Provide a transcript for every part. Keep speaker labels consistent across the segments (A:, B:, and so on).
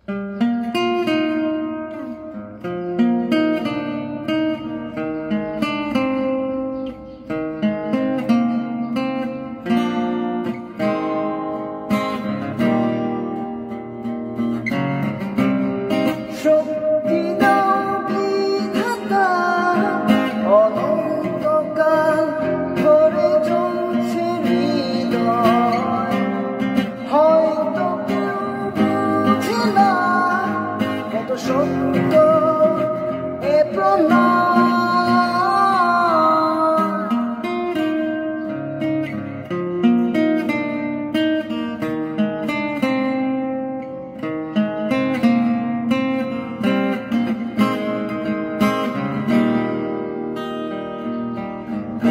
A: শক্তি দাও বিধাতা, অনন্তকাল ধরে চলছে হৃদয়। হয়তো কেউ বুঝে না কত সত্য এ প্রণয়।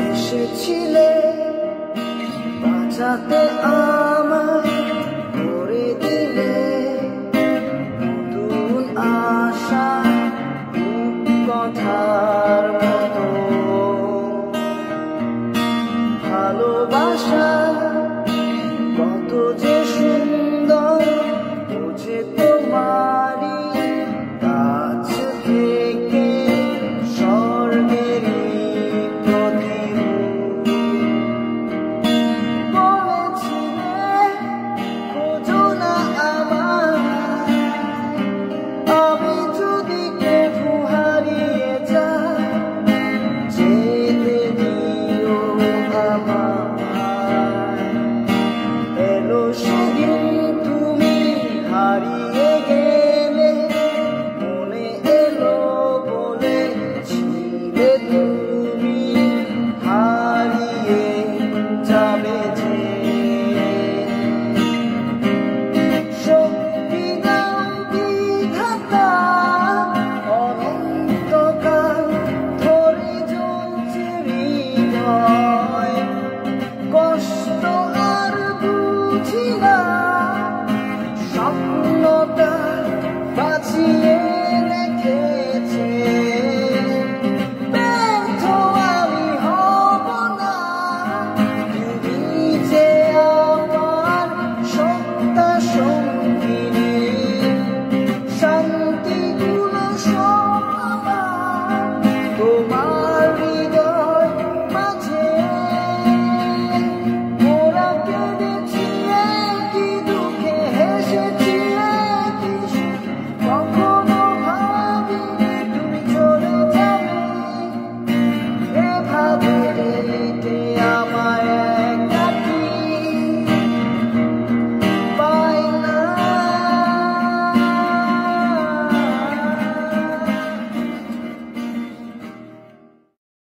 A: এসেছিলে বাঁচাতে আমায়, করে দিলে নতুন আশা কথার মতো। ভালোবাসা কত যে সুন্দর বুঝে তোমারই কাছ থেকে স্বর্গেরই বাঁচিয়ে রেখেছে। ব্যর্থ আমি হব না, তুমি যে আমার সত্তা সঙ্গিনী।